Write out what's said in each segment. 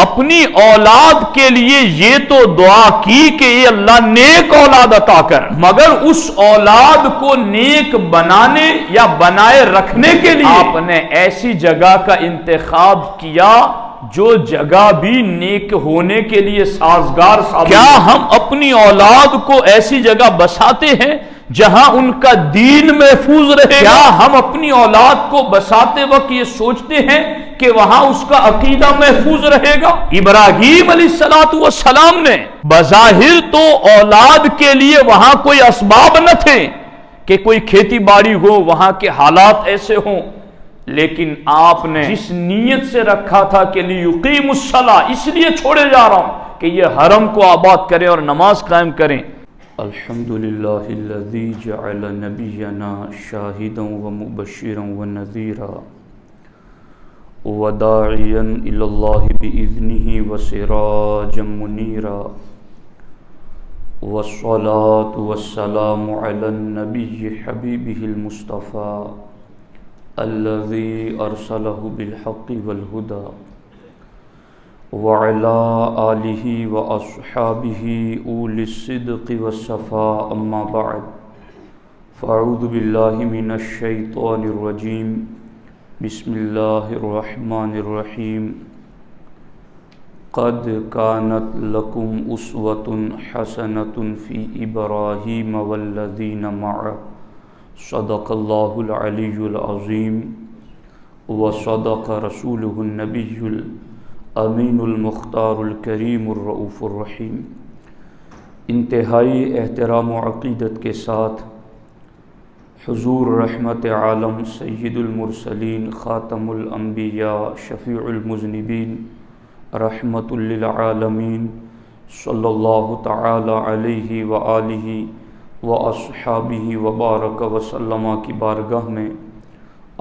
اپنی اولاد کے لیے یہ تو دعا کی کہ یہ اللہ نیک اولاد عطا کر، مگر اس اولاد کو نیک بنانے یا بنائے رکھنے کے لیے آپ نے ایسی جگہ کا انتخاب کیا جو جگہ بھی نیک ہونے کے لیے سازگار ثابت۔ کیا ہم اپنی اولاد کو ایسی جگہ بساتے ہیں جہاں ان کا دین محفوظ رہے؟ کیا ہم اپنی اولاد کو بساتے وقت یہ سوچتے ہیں کہ وہاں اس کا عقیدہ محفوظ رہے گا؟ ابراہیم علیہ السلام نے بظاہر تو اولاد کے لیے وہاں کوئی اسباب نہ تھے کہ کوئی کھیتی باڑی ہو، وہاں کے حالات ایسے ہوں، لیکن آپ نے جس نیت سے رکھا تھا کہ لیقیم الصلاۃ، اس لیے چھوڑے جا رہا ہوں کہ یہ حرم کو آباد کریں اور نماز قائم کریں۔ الحمدللہ الذی جعل نبینا شاہدا ومبشرا ونذیرا وداعیا الی اللہ بإذنہ وسراجا منیرا والصلاة والسلام علی النبی حبیبہ المصطفى الذي أرسله بالحق والهدى وعلى آله وأصحابه أولي الصدق والصفاء أما بعد فأعوذ بالله من الشيطان الرجيم بسم الله الرحمن الرحيم قد كانت لكم أسوة حسنة في إبراهيم والذين معه صدق اللہ العلی العظیم وصدق رسولہ النبی الامین المختار الکریم الرؤوف الرحیم۔ انتہائی احترام و عقیدت کے ساتھ حضور رحمت عالم سید المرسلین خاتم الانبیاء شفیع المذنبین رحمت للعالمین صلی اللہ تعالی علیہ وآلہ واصحابہ وبارک وسلم کی بارگاہ میں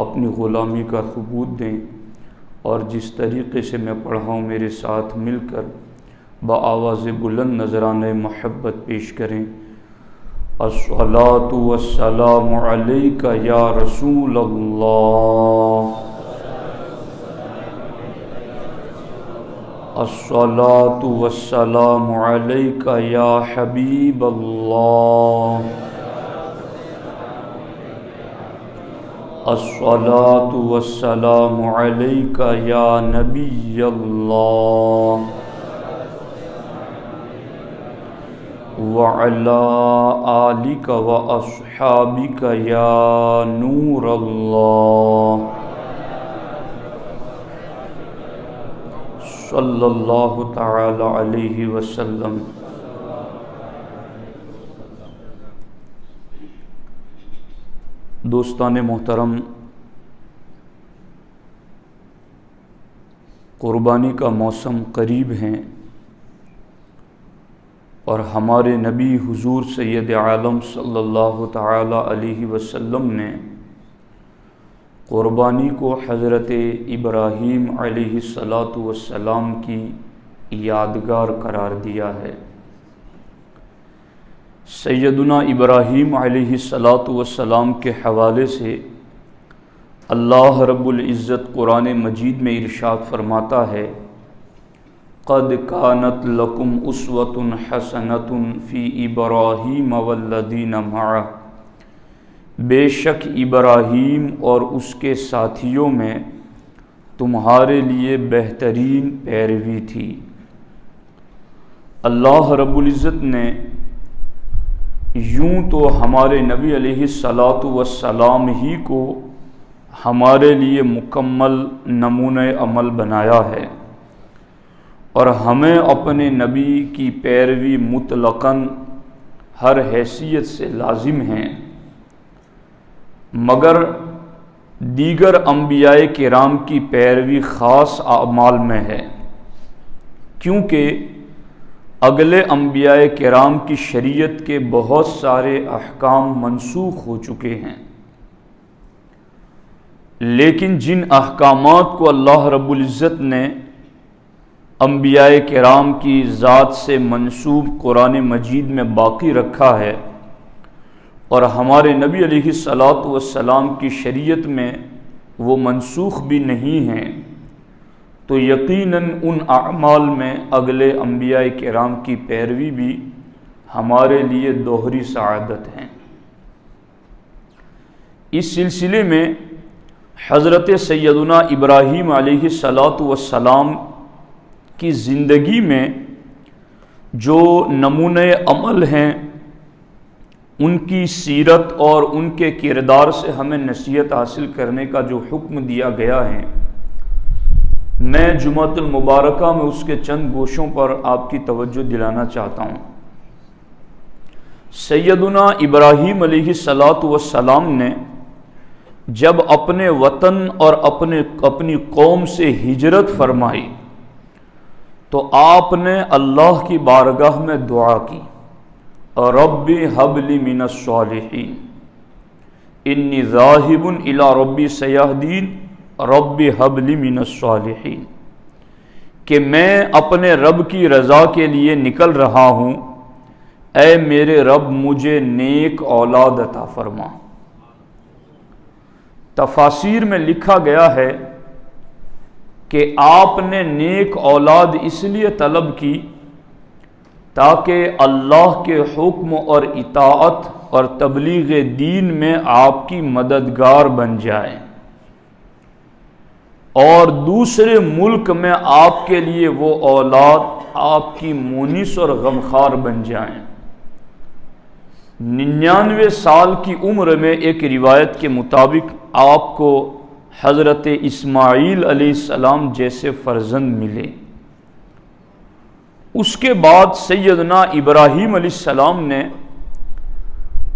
اپنی غلامی کا ثبوت دیں، اور جس طریقے سے میں پڑھا ہوں میرے ساتھ مل کر بآواز بلند نذرانہ محبت پیش کریں۔ الصلاۃ والسلام علیک یا رسول اللہ، الصلاۃ والسلام علیک یا حبیب اللہ، الصلاۃ والسلام علیک یا نبی اللہ، وعلی آلک واصحابک یا نور اللہ، صلی اللہ تعالی علیہ وسلم۔ دوستان محترم، قربانی کا موسم قریب ہیں، اور ہمارے نبی حضور سید عالم صلی اللہ تعالی علیہ وسلم نے قربانی کو حضرت ابراہیم علیہ السلام کی یادگار قرار دیا ہے۔ سیدنا ابراہیم علیہ السلام کے حوالے سے اللہ رب العزت قرآن مجید میں ارشاد فرماتا ہے، قد کانت لکم اسوۃ حسنۃ فی ابراہیم والذین معہ، بے شک ابراہیم اور اس کے ساتھیوں میں تمہارے لیے بہترین پیروی تھی۔ اللہ رب العزت نے یوں تو ہمارے نبی علیہ السلام ہی کو ہمارے لیے مکمل نمونہ عمل بنایا ہے، اور ہمیں اپنے نبی کی پیروی مطلقاً ہر حیثیت سے لازم ہیں، مگر دیگر انبیاء کرام کی پیروی خاص اعمال میں ہے، کیونکہ اگلے انبیاء کرام کی شریعت کے بہت سارے احکام منسوخ ہو چکے ہیں، لیکن جن احکامات کو اللہ رب العزت نے انبیاء کرام کی ذات سے منسوب قرآن مجید میں باقی رکھا ہے، اور ہمارے نبی علیہ السلام کی شریعت میں وہ منسوخ بھی نہیں ہیں، تو تو یقیناً ان اعمال میں اگلے انبیاء کرام کی پیروی بھی ہمارے لیے دوہری سعادت ہے۔ اس سلسلے میں حضرت سیدنا ابراہیم علیہ السلام کی زندگی میں جو نمونۂ عمل ہیں، ان کی سیرت اور ان کے کردار سے ہمیں نصیحت حاصل کرنے کا جو حکم دیا گیا ہے، میں جمعۃ المبارکہ میں اس کے چند گوشوں پر آپ کی توجہ دلانا چاہتا ہوں۔ سیدنا ابراہیم علیہ السلام نے جب اپنے وطن اور اپنی قوم سے ہجرت فرمائی تو آپ نے اللہ کی بارگاہ میں دعا کی، رب ہب لی من الصالحین انی ذاہب الی ربی سیہدین رب ہب لی من الصالحین، کہ میں اپنے رب کی رضا کے لیے نکل رہا ہوں، اے میرے رب مجھے نیک اولاد عطا فرما۔ تفاسیر میں لکھا گیا ہے کہ آپ نے نیک اولاد اس لیے طلب کی تاکہ اللہ کے حکم اور اطاعت اور تبلیغ دین میں آپ کی مددگار بن جائیں، اور دوسرے ملک میں آپ کے لیے وہ اولاد آپ کی مونس اور غمخوار بن جائیں۔ 99 سال کی عمر میں ایک روایت کے مطابق آپ کو حضرت اسماعیل علیہ السلام جیسے فرزند ملے۔ اس کے بعد سیدنا ابراہیم علیہ السلام نے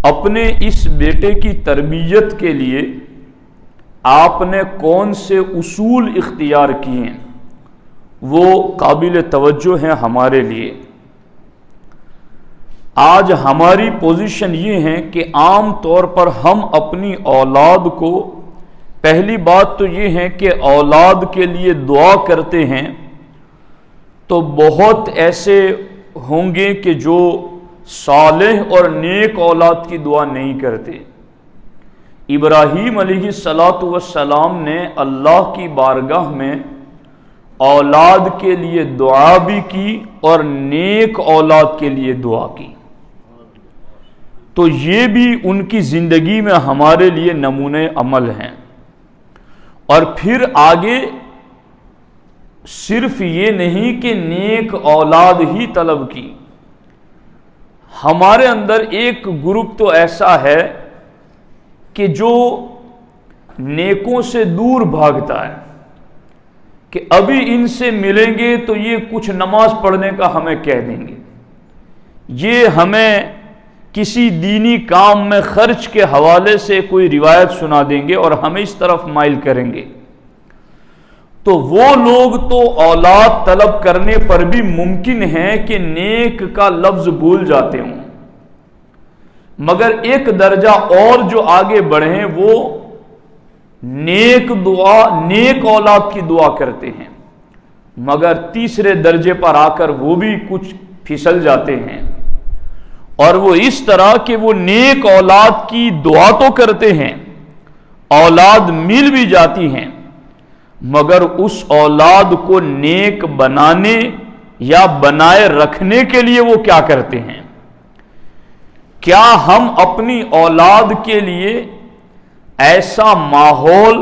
اپنے اس بیٹے کی تربیت کے لیے آپ نے کون سے اصول اختیار کیے، وہ قابل توجہ ہیں ہمارے لیے۔ آج ہماری پوزیشن یہ ہے کہ عام طور پر ہم اپنی اولاد کو، پہلی بات تو یہ ہے کہ اولاد کے لیے دعا کرتے ہیں، تو بہت ایسے ہوں گے کہ جو صالح اور نیک اولاد کی دعا نہیں کرتے۔ ابراہیم علیہ السلام نے اللہ کی بارگاہ میں اولاد کے لیے دعا بھی کی اور نیک اولاد کے لیے دعا کی، تو یہ بھی ان کی زندگی میں ہمارے لیے نمونۂ عمل ہیں۔ اور پھر آگے صرف یہ نہیں کہ نیک اولاد ہی طلب کی، ہمارے اندر ایک گروپ تو ایسا ہے کہ جو نیکوں سے دور بھاگتا ہے کہ ابھی ان سے ملیں گے تو یہ کچھ نماز پڑھنے کا ہمیں کہہ دیں گے، یہ ہمیں کسی دینی کام میں خرچ کے حوالے سے کوئی روایت سنا دیں گے اور ہمیں اس طرف مائل کریں گے۔ تو وہ لوگ تو اولاد طلب کرنے پر بھی ممکن ہے کہ نیک کا لفظ بھول جاتے ہوں، مگر ایک درجہ اور جو آگے بڑھیں وہ نیک اولاد کی دعا کرتے ہیں، مگر تیسرے درجے پر آ کر وہ بھی کچھ پھسل جاتے ہیں، اور وہ اس طرح کہ وہ نیک اولاد کی دعا تو کرتے ہیں، اولاد مل بھی جاتی ہیں، مگر اس اولاد کو نیک بنانے یا بنائے رکھنے کے لیے وہ کیا کرتے ہیں؟ کیا ہم اپنی اولاد کے لیے ایسا ماحول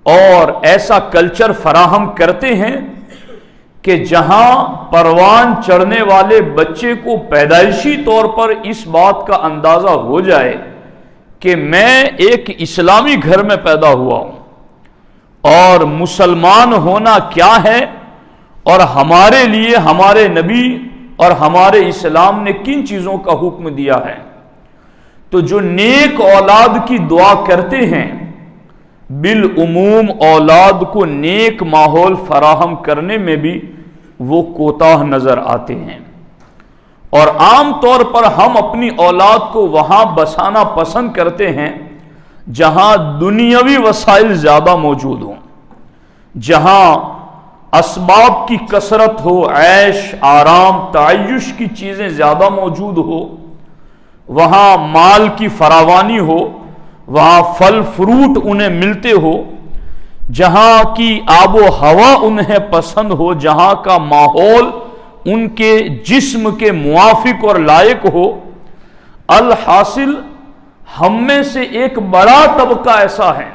اور ایسا کلچر فراہم کرتے ہیں کہ جہاں پروان چڑھنے والے بچے کو پیدائشی طور پر اس بات کا اندازہ ہو جائے کہ میں ایک اسلامی گھر میں پیدا ہوا ہوں اور مسلمان ہونا کیا ہے، اور ہمارے لیے ہمارے نبی اور ہمارے اسلام نے کن چیزوں کا حکم دیا ہے؟ تو جو نیک اولاد کی دعا کرتے ہیں بالعموم اولاد کو نیک ماحول فراہم کرنے میں بھی وہ کوتاہ نظر آتے ہیں، اور عام طور پر ہم اپنی اولاد کو وہاں بسانا پسند کرتے ہیں جہاں دنیاوی وسائل زیادہ موجود ہوں، جہاں اسباب کی کثرت ہو، عیش آرام تعیش کی چیزیں زیادہ موجود ہو، وہاں مال کی فراوانی ہو، وہاں پھل فروٹ انہیں ملتے ہو، جہاں کی آب و ہوا انہیں پسند ہو، جہاں کا ماحول ان کے جسم کے موافق اور لائق ہو۔ الحاصل ہم میں سے ایک بڑا طبقہ ایسا ہے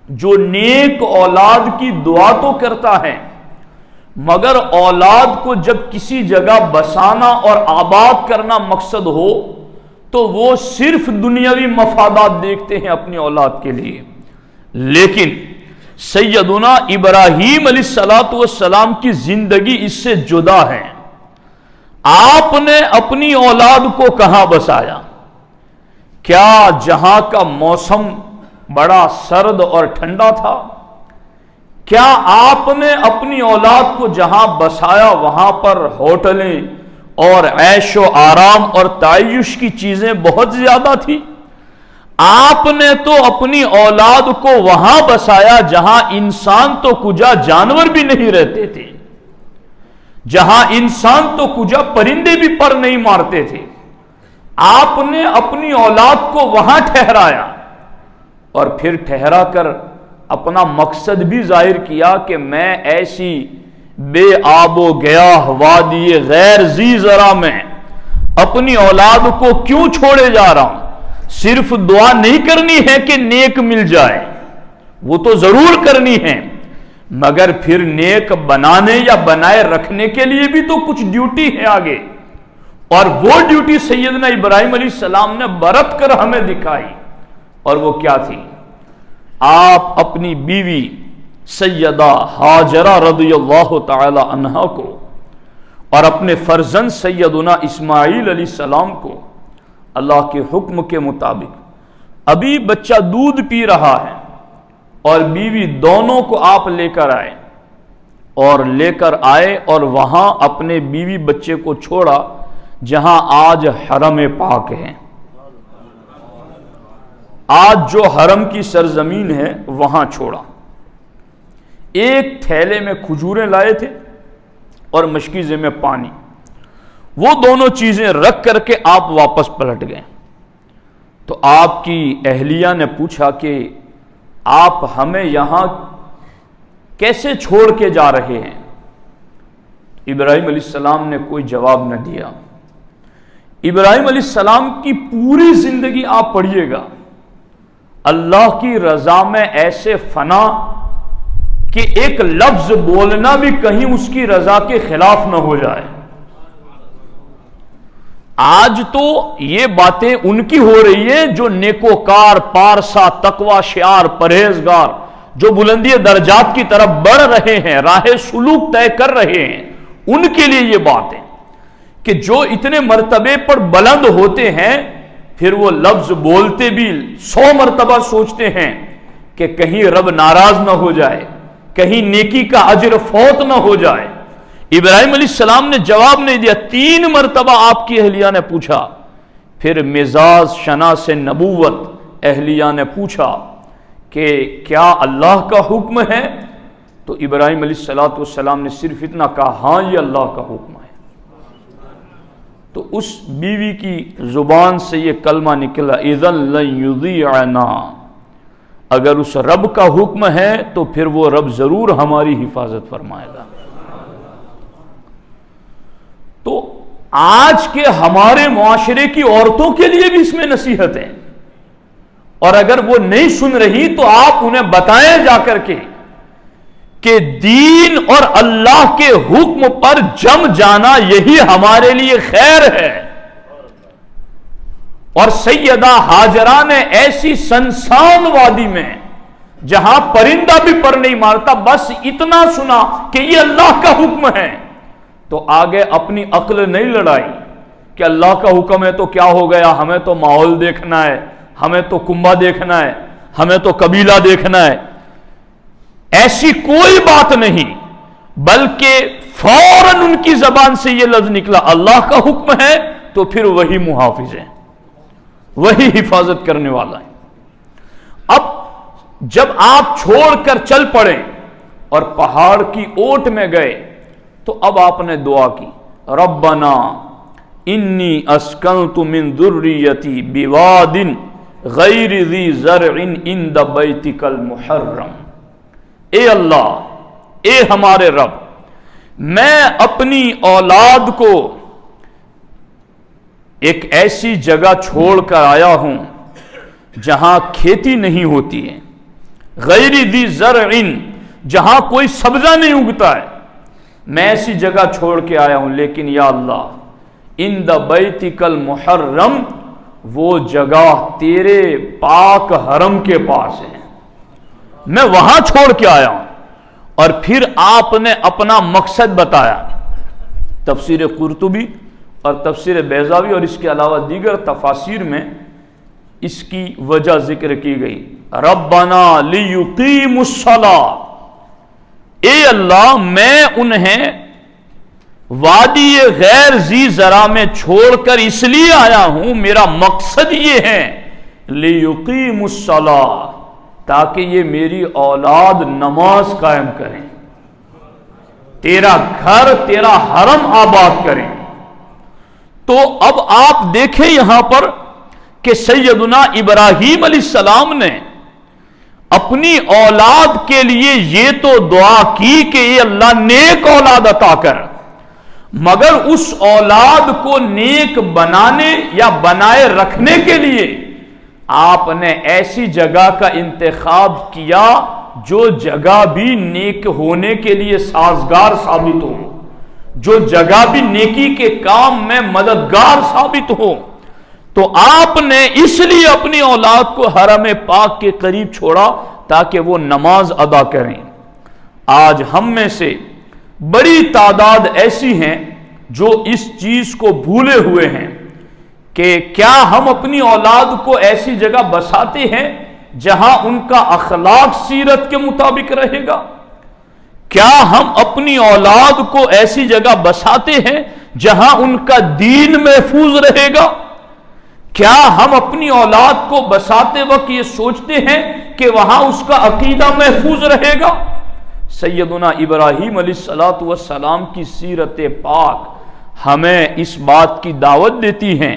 جو نیک اولاد کی دعا تو کرتا ہے، مگر اولاد کو جب کسی جگہ بسانا اور آباد کرنا مقصد ہو تو وہ صرف دنیاوی مفادات دیکھتے ہیں اپنی اولاد کے لیے۔ لیکن سیدنا ابراہیم علیہ السلام کی زندگی اس سے جدا ہے۔ آپ نے اپنی اولاد کو کہاں بسایا؟ کیا جہاں کا موسم بڑا سرد اور ٹھنڈا تھا؟ کیا آپ نے اپنی اولاد کو جہاں بسایا وہاں پر ہوٹلیں اور عیش و آرام اور تعیش کی چیزیں بہت زیادہ تھی؟ آپ نے تو اپنی اولاد کو وہاں بسایا جہاں انسان تو کجا جانور بھی نہیں رہتے تھے، جہاں انسان تو کجا پرندے بھی پر نہیں مارتے تھے۔ آپ نے اپنی اولاد کو وہاں ٹھہرایا اور پھر ٹھہرا کر اپنا مقصد بھی ظاہر کیا کہ میں ایسی بے آب و گیاہ وادی غیر ذی زرع میں اپنی اولاد کو کیوں چھوڑے جا رہا ہوں؟ صرف دعا نہیں کرنی ہے کہ نیک مل جائے، وہ تو ضرور کرنی ہے، مگر پھر نیک بنانے یا بنائے رکھنے کے لیے بھی تو کچھ ڈیوٹی ہے آگے، اور وہ ڈیوٹی سیدنا ابراہیم علیہ السلام نے برت کر ہمیں دکھائی، اور وہ کیا تھی؟ آپ اپنی بیوی سیدہ ہاجرہ رضی اللہ تعالی عنہا کو اور اپنے فرزند سیدنا اسماعیل علیہ السلام کو اللہ کے حکم کے مطابق ابھی بچہ دودھ پی رہا ہے اور بیوی دونوں کو آپ لے کر آئے اور وہاں اپنے بیوی بچے کو چھوڑا جہاں آج حرم پاک ہے۔ آج جو حرم کی سرزمین ہے وہاں چھوڑا۔ ایک تھیلے میں کھجوریں لائے تھے اور مشکیزے میں پانی، وہ دونوں چیزیں رکھ کر کے آپ واپس پلٹ گئے۔ تو آپ کی اہلیہ نے پوچھا کہ آپ ہمیں یہاں کیسے چھوڑ کے جا رہے ہیں؟ ابراہیم علیہ السلام نے کوئی جواب نہ دیا۔ ابراہیم علیہ السلام کی پوری زندگی آپ پڑھیے گا، اللہ کی رضا میں ایسے فنا کہ ایک لفظ بولنا بھی کہیں اس کی رضا کے خلاف نہ ہو جائے۔ آج تو یہ باتیں ان کی ہو رہی ہے جو نیکوکار، پارسا، تقوی شعار، پرہیزگار، جو بلندی درجات کی طرف بڑھ رہے ہیں، راہ سلوک طے کر رہے ہیں، ان کے لیے یہ بات ہے کہ جو اتنے مرتبے پر بلند ہوتے ہیں پھر وہ لفظ بولتے بھی 100 مرتبہ سوچتے ہیں کہ کہیں رب ناراض نہ ہو جائے، کہیں نیکی کا اجر فوت نہ ہو جائے۔ ابراہیم علیہ السلام نے جواب نہیں دیا، 3 مرتبہ آپ کی اہلیہ نے پوچھا، پھر مزاج شناس نبوت اہلیہ نے پوچھا کہ کیا اللہ کا حکم ہے؟ تو ابراہیم علیہ السلام نے صرف اتنا کہا، ہاں یہ اللہ کا حکم ہے۔ تو اس بیوی کی زبان سے یہ کلمہ نکلا، اذن لن یضیعنا، اگر اس رب کا حکم ہے تو پھر وہ رب ضرور ہماری حفاظت فرمائے گا۔ تو آج کے ہمارے معاشرے کی عورتوں کے لیے بھی اس میں نصیحت ہے، اور اگر وہ نہیں سن رہی تو آپ انہیں بتائیں جا کر کے کہ دین اور اللہ کے حکم پر جم جانا یہی ہمارے لیے خیر ہے۔ اور سیدہ ہاجرہ نے ایسی سنسان وادی میں جہاں پرندہ بھی پر نہیں مارتا، بس اتنا سنا کہ یہ اللہ کا حکم ہے، تو آگے اپنی عقل نہیں لڑائی کہ اللہ کا حکم ہے تو کیا ہو گیا، ہمیں تو ماحول دیکھنا ہے، ہمیں تو کنبہ دیکھنا ہے، ہمیں تو قبیلہ دیکھنا ہے۔ ایسی کوئی بات نہیں، بلکہ فوراً ان کی زبان سے یہ لفظ نکلا، اللہ کا حکم ہے تو پھر وہی محافظ ہے، وہی حفاظت کرنے والا ہے۔ اب جب آپ چھوڑ کر چل پڑے اور پہاڑ کی اوٹ میں گئے تو اب آپ نے دعا کی، ربنا انی اسکنت من ذریتی بواد غیر ذی زرع عند بیتک المحرم، اے اللہ، اے ہمارے رب، میں اپنی اولاد کو ایک ایسی جگہ چھوڑ کر آیا ہوں جہاں کھیتی نہیں ہوتی ہے، غیر ذی زرع، جہاں کوئی سبزہ نہیں اگتا ہے، میں ایسی جگہ چھوڑ کے آیا ہوں، لیکن یا اللہ عند بیتک المحرم، وہ جگہ تیرے پاک حرم کے پاس ہے، میں وہاں چھوڑ کے آیا ہوں۔ اور پھر آپ نے اپنا مقصد بتایا، تفسیر قرطبی اور تفسیر بیضاوی اور اس کے علاوہ دیگر تفاسیر میں اس کی وجہ ذکر کی گئی، ربنا لیقیموا الصلاۃ، اے اللہ میں انہیں وادی غیر ذی زرع میں چھوڑ کر اس لیے آیا ہوں، میرا مقصد یہ ہے لیقیموا الصلاۃ، تاکہ یہ میری اولاد نماز قائم کریں، تیرا گھر تیرا حرم آباد کریں۔ تو اب آپ دیکھیں یہاں پر کہ سیدنا ابراہیم علیہ السلام نے اپنی اولاد کے لیے یہ تو دعا کی کہ اے اللہ نیک اولاد عطا کر، مگر اس اولاد کو نیک بنانے یا بنائے رکھنے کے لیے آپ نے ایسی جگہ کا انتخاب کیا جو جگہ بھی نیک ہونے کے لیے سازگار ثابت ہو، جو جگہ بھی نیکی کے کام میں مددگار ثابت ہو۔ تو آپ نے اس لیے اپنی اولاد کو حرم پاک کے قریب چھوڑا تاکہ وہ نماز ادا کریں۔ آج ہم میں سے بڑی تعداد ایسی ہیں جو اس چیز کو بھولے ہوئے ہیں کہ کیا ہم اپنی اولاد کو ایسی جگہ بساتے ہیں جہاں ان کا اخلاق سیرت کے مطابق رہے گا؟ کیا ہم اپنی اولاد کو ایسی جگہ بساتے ہیں جہاں ان کا دین محفوظ رہے گا؟ کیا ہم اپنی اولاد کو بساتے وقت یہ سوچتے ہیں کہ وہاں اس کا عقیدہ محفوظ رہے گا؟ سیدنا ابراہیم علیہ السلام کی سیرت پاک ہمیں اس بات کی دعوت دیتی ہیں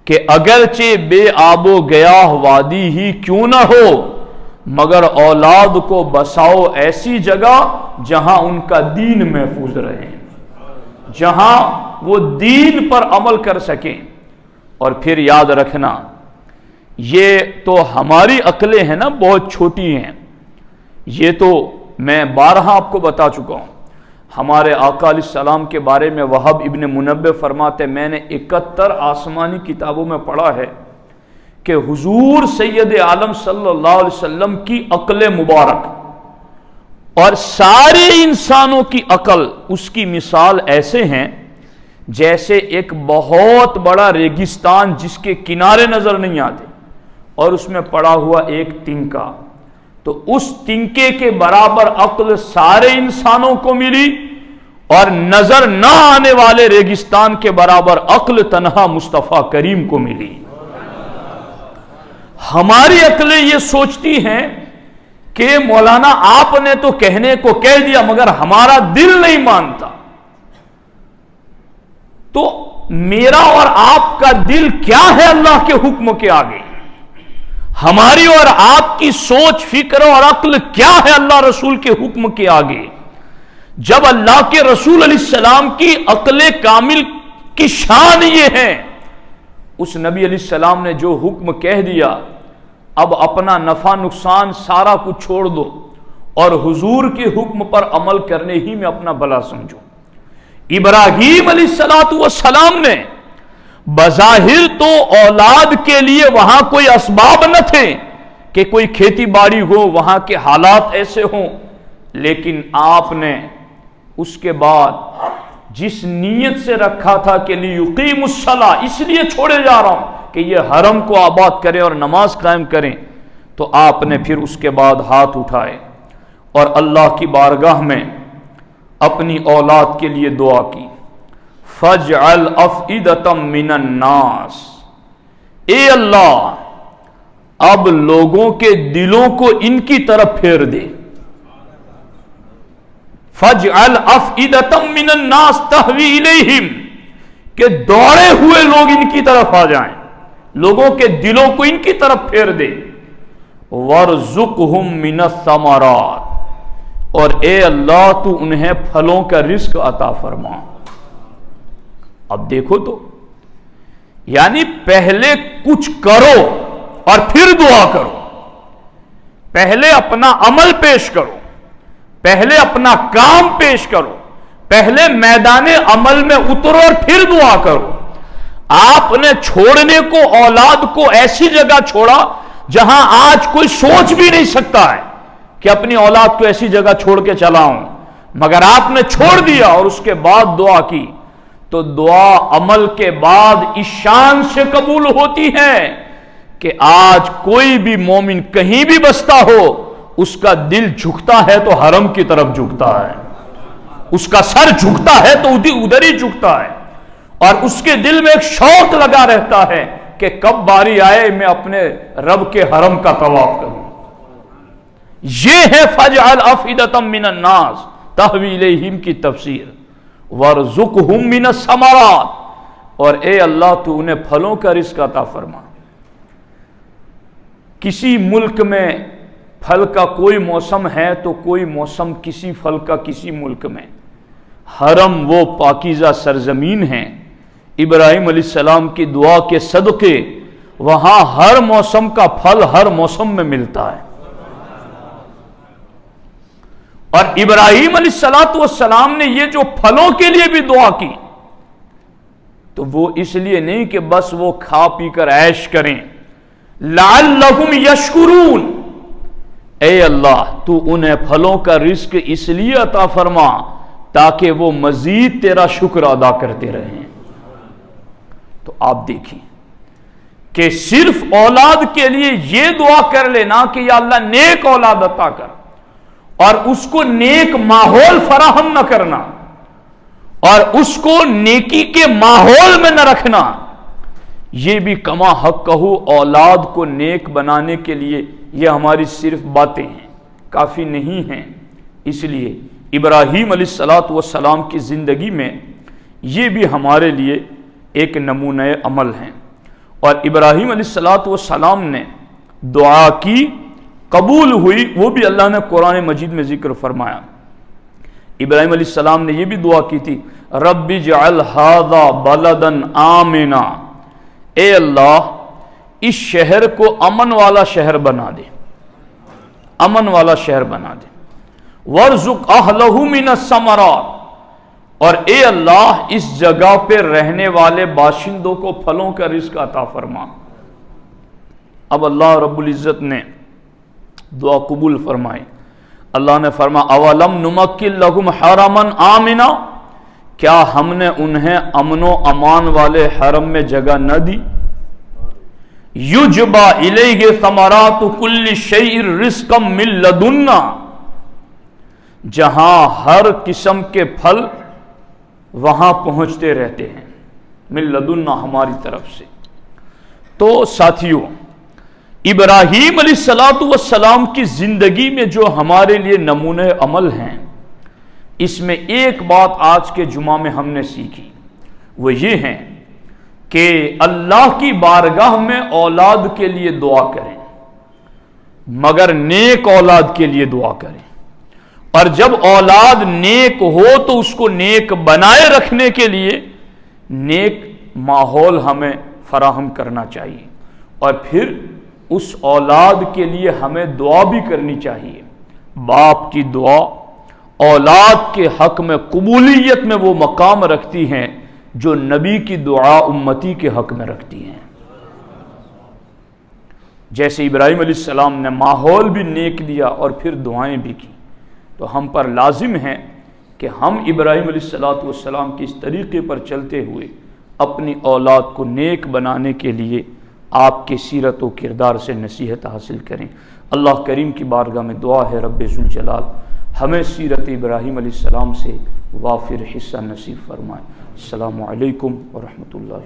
کہ اگرچہ بے آب و گیاہ وادی ہی کیوں نہ ہو، مگر اولاد کو بساؤ ایسی جگہ جہاں ان کا دین محفوظ رہے، جہاں وہ دین پر عمل کر سکیں۔ اور پھر یاد رکھنا، یہ تو ہماری عقلیں ہیں نا بہت چھوٹی ہیں، یہ تو میں بارہا آپ کو بتا چکا ہوں۔ ہمارے آقا علیہ السلام کے بارے میں وہب ابن منبہ فرماتے، میں نے 71 آسمانی کتابوں میں پڑھا ہے کہ حضور سید عالم صلی اللہ علیہ وسلم کی عقل مبارک اور سارے انسانوں کی عقل اس کی مثال ایسے ہیں جیسے ایک بہت بڑا ریگستان جس کے کنارے نظر نہیں آتے اور اس میں پڑا ہوا ایک تنکا، تو اس تنکے کے برابر عقل سارے انسانوں کو ملی اور نظر نہ آنے والے ریگستان کے برابر عقل تنہا مصطفیٰ کریم کو ملی۔ ہماری عقلیں یہ سوچتی ہیں کہ مولانا آپ نے تو کہنے کو کہہ دیا مگر ہمارا دل نہیں مانتا، تو میرا اور آپ کا دل کیا ہے اللہ کے حکم کے آگے؟ ہماری اور آپ کی سوچ فکر اور عقل کیا ہے اللہ رسول کے حکم کے آگے؟ جب اللہ کے رسول علیہ السلام کی عقل کامل کی شان یہ ہے، اس نبی علیہ السلام نے جو حکم کہہ دیا، اب اپنا نفع نقصان سارا کچھ چھوڑ دو اور حضور کے حکم پر عمل کرنے ہی میں اپنا بھلا سمجھو۔ ابراہیم علیہ السلام نے بظاہر تو اولاد کے لیے وہاں کوئی اسباب نہ تھے کہ کوئی کھیتی باڑی ہو، وہاں کے حالات ایسے ہوں، لیکن آپ نے اس کے بعد جس نیت سے رکھا تھا کہ لیقیم الصلاۃ، اس لیے چھوڑے جا رہا ہوں کہ یہ حرم کو آباد کریں اور نماز قائم کریں، تو آپ نے پھر اس کے بعد ہاتھ اٹھائے اور اللہ کی بارگاہ میں اپنی اولاد کے لیے دعا کی، فَاجْعَلْ أَفْئِدَةً مِّنَ النَّاسِ، اے اللہ اب لوگوں کے دلوں کو ان کی طرف پھیر دے، فَاجْعَلْ أَفْئِدَةً مِّنَ النَّاسِ تَهْوِي إِلَيْهِمْ، کہ دوڑے ہوئے لوگ ان کی طرف آ جائیں، لوگوں کے دلوں کو ان کی طرف پھیر دے، وَارْزُقْهُم مِّنَ الثَّمَرَاتِ، اور اے اللہ تو انہیں پھلوں کا رزق عطا فرما۔ اب دیکھو تو، یعنی پہلے کچھ کرو اور پھر دعا کرو، پہلے اپنا عمل پیش کرو، پہلے اپنا کام پیش کرو، پہلے میدان عمل میں اترو اور پھر دعا کرو۔ آپ نے چھوڑنے کو اولاد کو ایسی جگہ چھوڑا جہاں آج کوئی سوچ بھی نہیں سکتا ہے کہ اپنی اولاد کو ایسی جگہ چھوڑ کے چلا ہوں، مگر آپ نے چھوڑ دیا اور اس کے بعد دعا کی، تو دعا عمل کے بعد اس شان سے قبول ہوتی ہے کہ آج کوئی بھی مومن کہیں بھی بستا ہو، اس کا دل جھکتا ہے تو حرم کی طرف جھکتا ہے، اس کا سر جھکتا ہے تو ادھر ہی جھکتا ہے، اور اس کے دل میں ایک شوق لگا رہتا ہے کہ کب باری آئے میں اپنے رب کے حرم کا طواف کروں۔ یہ ہے فَاجْعَلْ أَفْئِدَةً مِّنَ النَّاسِ تَهْوِي إِلَيْهِمْ کی تفسیر، وَارْزُقْهُم مِّنَ الثَّمَرَاتِ، اور اے اللہ تو انہیں پھلوں کا رزق عطا فرما۔ کسی ملک میں پھل کا کوئی موسم ہے تو کوئی موسم کسی پھل کا کسی ملک میں۔ حرم وہ پاکیزہ سرزمین ہے، ابراہیم علیہ السلام کی دعا کے صدقے وہاں ہر موسم کا پھل ہر موسم میں ملتا ہے۔ اور ابراہیم علیہ السلام نے یہ جو پھلوں کے لیے بھی دعا کی، تو وہ اس لیے نہیں کہ بس وہ کھا پی کر عیش کریں، لعلہم یشکرون، اے اللہ تو انہیں پھلوں کا رزق اس لیے عطا فرما تاکہ وہ مزید تیرا شکر ادا کرتے رہیں۔ تو آپ دیکھیں کہ صرف اولاد کے لیے یہ دعا کر لینا کہ یا اللہ نیک اولاد عطا کر، اور اس کو نیک ماحول فراہم نہ کرنا، اور اس کو نیکی کے ماحول میں نہ رکھنا، یہ بھی کما حق کہو اولاد کو نیک بنانے کے لیے یہ ہماری صرف باتیں ہیں، کافی نہیں ہیں۔ اس لیے ابراہیم علیہ السلام کی زندگی میں یہ بھی ہمارے لیے ایک نمونہ عمل ہیں۔ اور ابراہیم علیہ السلام نے دعا کی، قبول ہوئی، وہ بھی اللہ نے قرآن مجید میں ذکر فرمایا۔ ابراہیم علیہ السلام نے یہ بھی دعا کی تھی، رب اجعل ھذا بلدا آمنا، اے اللہ اس شہر کو امن والا شہر بنا دے، امن والا شہر بنا دے، وارزق اہلہ من الثمرات، اور اے اللہ اس جگہ پہ رہنے والے باشندوں کو پھلوں کا رزق عطا فرما۔ اب اللہ رب العزت نے دعا قبول فرمائی۔ اللہ نے فرمایا اولم نمکن لہم حرما آمنا، کیا ہم نے انہیں امن و امان والے حرم میں جگہ نہ دی؟ یجبا الیہ ثمرات کل شیء رزقا من لدنا، جہاں ہر قسم کے پھل وہاں پہنچتے رہتے ہیں، من لدنا ہماری طرف سے۔ تو ساتھیوں، ابراہیم علیہ السلام کی زندگی میں جو ہمارے لیے نمونے عمل ہیں، اس میں ایک بات آج کے جمعہ میں ہم نے سیکھی، وہ یہ ہے کہ اللہ کی بارگاہ میں اولاد کے لیے دعا کریں، مگر نیک اولاد کے لیے دعا کریں، اور جب اولاد نیک ہو تو اس کو نیک بنائے رکھنے کے لیے نیک ماحول ہمیں فراہم کرنا چاہیے، اور پھر اس اولاد کے لیے ہمیں دعا بھی کرنی چاہیے۔ باپ کی دعا اولاد کے حق میں قبولیت میں وہ مقام رکھتی ہیں جو نبی کی دعا امتی کے حق میں رکھتی ہیں۔ جیسے ابراہیم علیہ السلام نے ماحول بھی نیک دیا اور پھر دعائیں بھی کی، تو ہم پر لازم ہے کہ ہم ابراہیم علیہ السلام کے اس طریقے پر چلتے ہوئے اپنی اولاد کو نیک بنانے کے لیے آپ کے سیرت و کردار سے نصیحت حاصل کریں۔ اللہ کریم کی بارگاہ میں دعا ہے رب ذوالجلال ہمیں سیرت ابراہیم علیہ السلام سے وافر حصہ نصیب فرمائے۔ السلام علیکم ورحمۃ اللہ۔